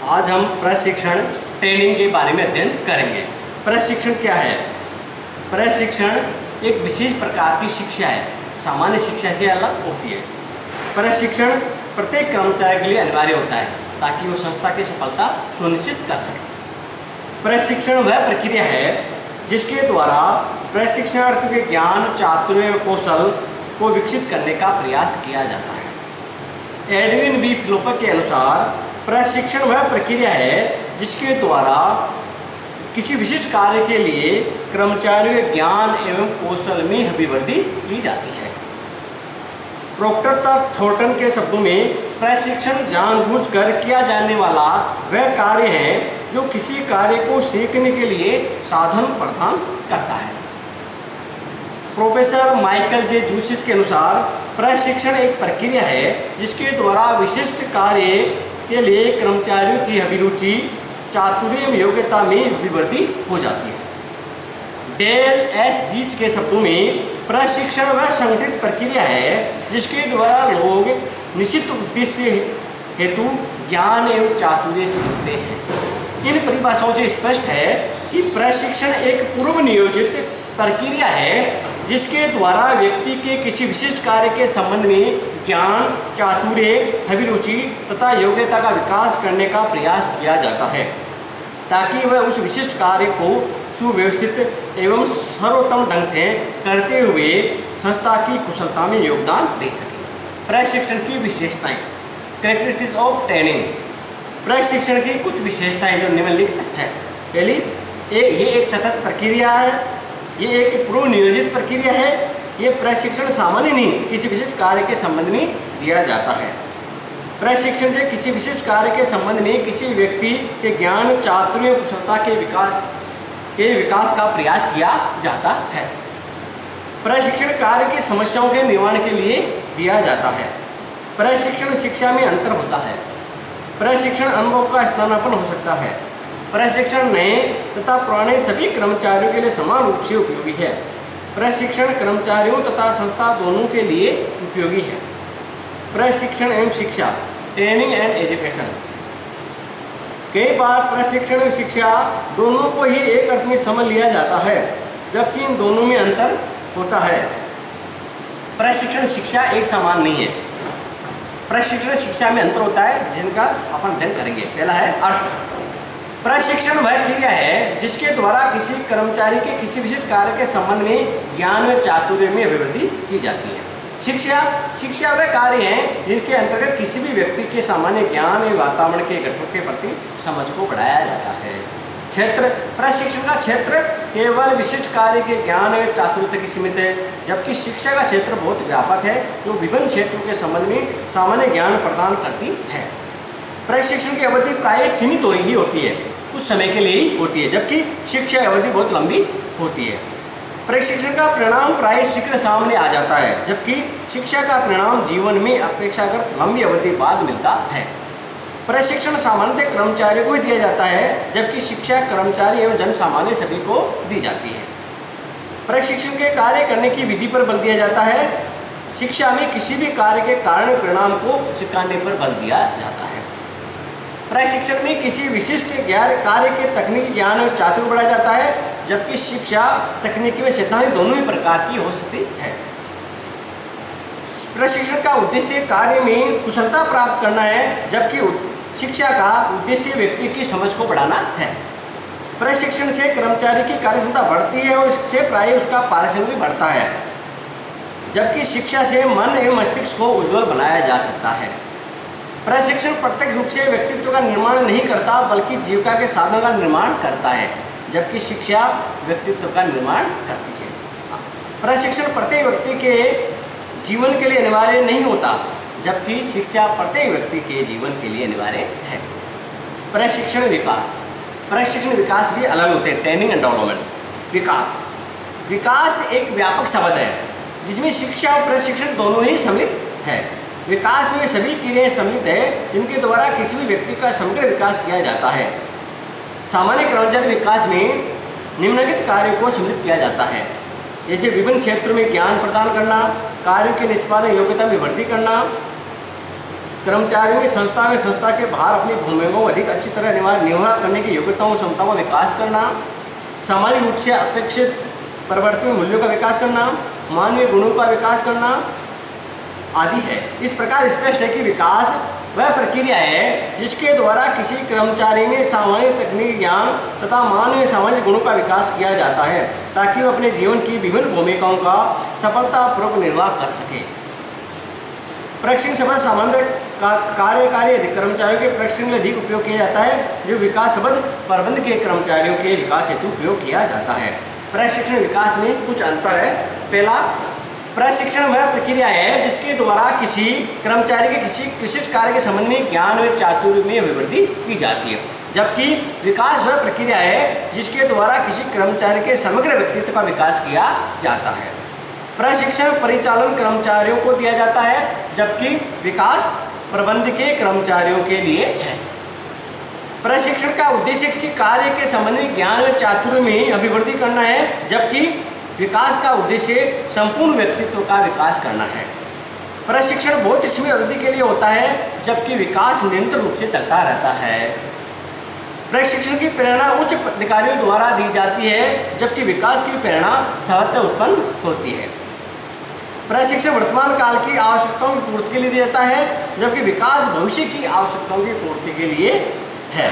आज हम प्रशिक्षण ट्रेनिंग के बारे में अध्ययन करेंगे। प्रशिक्षण क्या है? प्रशिक्षण एक विशेष प्रकार की शिक्षा है, सामान्य शिक्षा से अलग होती है। प्रशिक्षण प्रत्येक कर्मचारी के लिए अनिवार्य होता है ताकि वो संस्था की सफलता सुनिश्चित कर सके। प्रशिक्षण वह प्रक्रिया है जिसके द्वारा प्रशिक्षणार्थी के ज्ञान, चातुर्य व कौशल को विकसित करने का प्रयास किया जाता है। एडविन बी फ्लोपर के अनुसार प्रशिक्षण वह प्रक्रिया है जिसके द्वारा किसी विशिष्ट कार्य के लिए कर्मचारियों के ज्ञान एवं कौशल में अभिवृद्धि की जाती है। प्रोक्टर थॉर्टन के शब्दों में प्रशिक्षण जानबूझकर किया जाने वाला वह कार्य है जो किसी कार्य को सीखने के लिए साधन प्रदान करता है। प्रोफेसर माइकल जे जूसिस के अनुसार प्रशिक्षण एक प्रक्रिया है जिसके द्वारा विशिष्ट कार्य के लिए कर्मचारियों की अभिरुचि, चातुर्य एवं योग्यता में अभिवृद्धि हो जाती है। डेल एस गीच के शब्दों में प्रशिक्षण वह संगठित प्रक्रिया है जिसके द्वारा लोग निश्चित उद्देश्य हेतु ज्ञान एवं चातुर्य सीखते हैं। इन परिभाषाओं से स्पष्ट है कि प्रशिक्षण एक पूर्व नियोजित प्रक्रिया है जिसके द्वारा व्यक्ति के किसी विशिष्ट कार्य के संबंध में ज्ञान, चातुर्य, अभिरुचि तथा योग्यता का विकास करने का प्रयास किया जाता है ताकि वह उस विशिष्ट कार्य को सुव्यवस्थित एवं सर्वोत्तम ढंग से करते हुए संस्था की कुशलता में योगदान दे सके। प्रशिक्षण की विशेषताएं, कैरेक्टरिस्टिक्स ऑफ ट्रेनिंग। प्रशिक्षण की कुछ विशेषताएं जो निम्नलिखित है। पहली, ये एक सतत प्रक्रिया है, ये एक पूर्व नियोजित प्रक्रिया है। ये प्रशिक्षण सामान्य नहीं, किसी विशिष्ट कार्य के संबंध में दिया जाता है। प्रशिक्षण से किसी विशिष्ट कार्य के संबंध में किसी व्यक्ति के ज्ञान, चातुर्य, कुशलता के विकास का प्रयास किया जाता है। प्रशिक्षण कार्य की समस्याओं के निवारण के लिए दिया जाता है। प्रशिक्षण शिक्षा में अंतर होता है। प्रशिक्षण अनुभव का स्थानापन्न हो सकता है। प्रशिक्षण नए तथा पुराने सभी कर्मचारियों के लिए समान रूप से उपयोगी है। प्रशिक्षण कर्मचारियों तथा संस्था दोनों के लिए उपयोगी है। प्रशिक्षण एवं शिक्षा, ट्रेनिंग एंड एजुकेशन। कई बार प्रशिक्षण एवं शिक्षा दोनों को ही एक अर्थ में समझ लिया जाता है जबकि इन दोनों में अंतर होता है। प्रशिक्षण शिक्षा एक समान नहीं है। प्रशिक्षण शिक्षा में अंतर होता है जिनका अपन अध्ययन करेंगे। पहला है अर्थ। प्रशिक्षण वह क्रिया है जिसके द्वारा किसी कर्मचारी के किसी विशिष्ट कार्य के संबंध में ज्ञान व चातुर्य में अभिवृद्धि की जाती है। शिक्षा वह कार्य है जिनके अंतर्गत किसी भी व्यक्ति के सामान्य ज्ञान एवं वातावरण के घटकों के प्रति समझ को बढ़ाया जाता है। क्षेत्र, प्रशिक्षण का क्षेत्र केवल विशिष्ट कार्य के ज्ञान एवं चातुर्य तक सीमित है, जबकि शिक्षा का क्षेत्र बहुत व्यापक है जो विभिन्न क्षेत्रों के संबंध में सामान्य ज्ञान प्रदान करती है। प्रशिक्षण की अवधि प्राय सीमित ही होती है, कुछ समय के लिए ही होती है, जबकि शिक्षा अवधि बहुत लंबी होती है। प्रशिक्षण का परिणाम प्राय शीघ्र सामने आ जाता है, जबकि शिक्षा का परिणाम जीवन में अपेक्षाकृत लंबी अवधि बाद मिलता है। प्रशिक्षण सामान्यतः कर्मचारियों को ही दिया जाता है, जबकि शिक्षा कर्मचारी एवं जन सामान्य सभी को दी जाती है। प्रशिक्षण के कार्य करने की विधि पर बल दिया जाता है। शिक्षा में किसी भी कार्य के कारण परिणाम को सिखाने पर बल दिया जाता है। प्रशिक्षण में किसी विशिष्ट कार्य के तकनीकी ज्ञान और चातुर्य बढ़ाया जाता है, जबकि शिक्षा तकनीकी व सैद्धांतिक दोनों ही प्रकार की हो सकती है। प्रशिक्षण का उद्देश्य कार्य में कुशलता प्राप्त करना है, जबकि शिक्षा का उद्देश्य व्यक्ति की समझ को बढ़ाना है। प्रशिक्षण से कर्मचारी की कार्यक्षमता बढ़ती है और इससे प्राय उसका पारिश्रमिक भी बढ़ता है, जबकि शिक्षा से मन एवं मस्तिष्क को उज्ज्वल बनाया जा सकता है। प्रशिक्षण प्रत्यक्ष रूप से व्यक्तित्व का निर्माण नहीं करता बल्कि जीविका के साधन का निर्माण करता है, जबकि शिक्षा व्यक्तित्व का निर्माण करती है। प्रशिक्षण प्रत्येक व्यक्ति के जीवन के लिए अनिवार्य नहीं होता, जबकि शिक्षा प्रत्येक व्यक्ति के जीवन के लिए अनिवार्य है। प्रशिक्षण विकास भी अलग होते हैं। Training and development. विकास एक व्यापक शब्द है जिसमें शिक्षा और प्रशिक्षण दोनों ही सम्मिलित है। विकास में सभी क्रियाएं सम्मिलित है जिनके द्वारा किसी भी व्यक्ति का समग्र विकास किया जाता है। सामान्य कर्मचारी विकास में निम्नलिखित कार्यों को सम्मिलित किया जाता है, जैसे विभिन्न क्षेत्रों में ज्ञान प्रदान करना, कार्यों के निष्पादन योग्यता में वृद्धि करना, कर्मचारियों की संस्था के बाहर अपनी भूमिकाओं को अधिक अच्छी तरह निर्वाह करने की योग्यताओं क्षमताओं का विकास करना, सामान्य रूप से अपेक्षित परिवर्तनीय मूल्यों का विकास करना, मानवीय गुणों का विकास करना आदि है। इस प्रकार स्पष्ट है कि विकास वह प्रक्रिया है जिसके द्वारा किसी कर्मचारी में सामान्य तकनीकी ज्ञान तथा मानवीय सामाजिक गुणों का विकास किया जाता है ताकि वह अपने जीवन की विभिन्न भूमिकाओं का सफलतापूर्वक निर्वाह कर सके। प्रशिक्षण शब्द सामान्य कार्यकारी कर्मचारियों के प्रशिक्षण में अधिक उपयोग किया जाता है, जो विकास शब्द प्रबंध के कर्मचारियों के विकास हेतु उपयोग किया जाता है। प्रशिक्षण विकास में कुछ अंतर है। पहला, प्रशिक्षण वह प्रक्रिया है जिसके द्वारा किसी कर्मचारी के किसी विशिष्ट कार्य के संबंध में ज्ञान व चातुर्य में अभिवृद्धि की जाती है, जबकि विकास वह प्रक्रिया है जिसके द्वारा किसी कर्मचारी के समग्र व्यक्तित्व का विकास किया जाता है। प्रशिक्षण परिचालन कर्मचारियों को दिया जाता है, जबकि विकास प्रबंध के कर्मचारियों के लिए है। प्रशिक्षण का उद्देश्य किसी कार्य के संबंध में ज्ञान व चातुर्य में अभिवृद्धि करना है, जबकि विकास का उद्देश्य संपूर्ण व्यक्तित्व का विकास करना है। प्रशिक्षण बहुत सीमित अवधि के लिए होता है, जबकि विकास निरंतर रूप से चलता रहता है। प्रशिक्षण की प्रेरणा उच्च अधिकारियों द्वारा दी जाती है, जबकि विकास की प्रेरणा स्वतः उत्पन्न होती है। प्रशिक्षण वर्तमान काल की आवश्यकताओं की पूर्ति के लिए दिया जाता है, जबकि विकास भविष्य की आवश्यकताओं की पूर्ति के लिए है।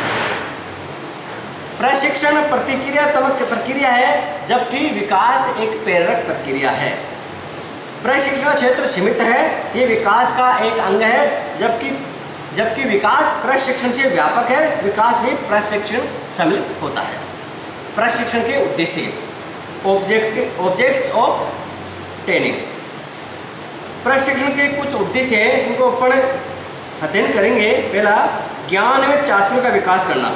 प्रशिक्षण प्रतिक्रियात्मक प्रक्रिया है, जबकि विकास एक प्रेरक प्रक्रिया है। प्रशिक्षण का क्षेत्र सीमित है, ये विकास का एक अंग है, जबकि विकास प्रशिक्षण से व्यापक है। विकास में प्रशिक्षण सम्मिलित होता है। प्रशिक्षण के उद्देश्य, ऑब्जेक्ट्स ऑफ ट्रेनिंग। प्रशिक्षण के कुछ उद्देश्य हैं, इनको अपन अध्ययन करेंगे। पहला, ज्ञान में चातुर्य का विकास करना।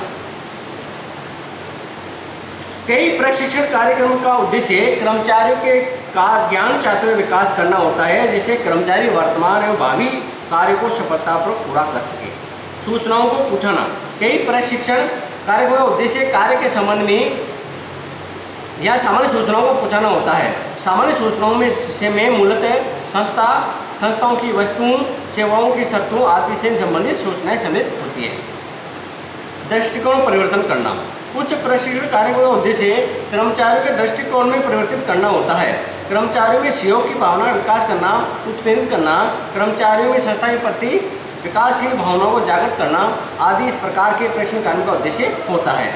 कई प्रशिक्षण कार्यक्रम का उद्देश्य कर्मचारियों के का ज्ञान चातुर्य विकास करना होता है, जिससे कर्मचारी वर्तमान एवं भावी कार्य को सफलतापूर्वक पूरा कर सके। सूचनाओं को पूछना। कई प्रशिक्षण कार्यक्रम का उद्देश्य कार्य के संबंध में या सामान्य सूचनाओं को पूछाना होता है। सामान्य सूचनाओं में मूलतः संस्थाओं की वस्तुओं, सेवाओं की शर्तों आदि से संबंधित सूचनाएं सम्मिलित होती है। दृष्टिकोण परिवर्तन करना। कुछ प्रशिक्षण कार्यक्रम का उद्देश्य कर्मचारियों के दृष्टिकोण में परिवर्तित करना होता है। कर्मचारियों में सहयोग की भावना का विकास करना, उत्प्रेरित करना, कर्मचारियों में संस्था के प्रति विकासशील भावनाओं को जागृत करना आदि इस प्रकार के प्रशिक्षण कार्यक्रम का उद्देश्य होता है।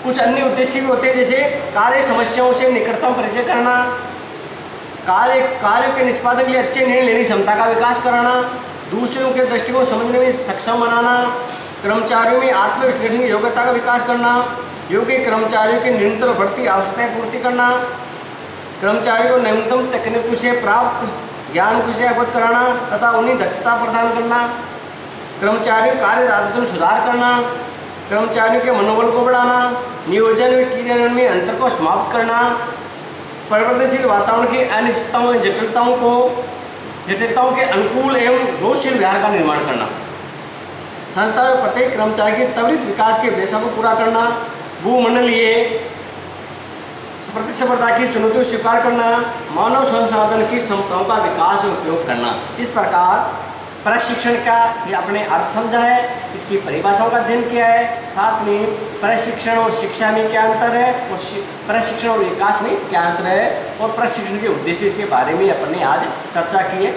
कुछ अन्य उद्देश्य भी होते हैं, जैसे कार्य समस्याओं से निकटतम परिचय करना, कार्य के निष्पादन के लिए अच्छे निर्णय लेने की क्षमता का विकास कराना, दूसरों के दृष्टिकोण समझने में सक्षम बनाना, कर्मचारियों में आत्मविश्लेषण की योग्यता का विकास करना, योग्य कर्मचारियों की निरंतर बढ़ती आवश्यकताएं पूर्ति करना, कर्मचारियों को न्यूनतम तकनीकों से प्राप्त ज्ञान को से अवगत कराना तथा उन्हें दक्षता प्रदान करना, कर्मचारियों कार्य आदतों में सुधार करना, कर्मचारियों के मनोबल को बढ़ाना, नियोजन व क्रियान्वयन में अंतर को समाप्त करना, परिवर्तनशील वातावरण की अनिश्चितताओं जटिलताओं के अनुकूल एवं दोषशील व्यवहार का निर्माण करना, संस्था में प्रत्येक कर्मचारी के त्वरित विकास के उद्देश्यों को पूरा करना, भूमंडलीय प्रतिस्पर्धा की चुनौतियों को स्वीकार करना, मानव संसाधन की क्षमताओं का विकास और उपयोग करना। इस प्रकार प्रशिक्षण का ये अपने अर्थ समझा है, इसकी परिभाषाओं का अध्ययन किया है, साथ में प्रशिक्षण और शिक्षा में क्या अंतर है और प्रशिक्षण और विकास में क्या अंतर है और प्रशिक्षण के उद्देश्य इसके बारे में अपने आज चर्चा की है।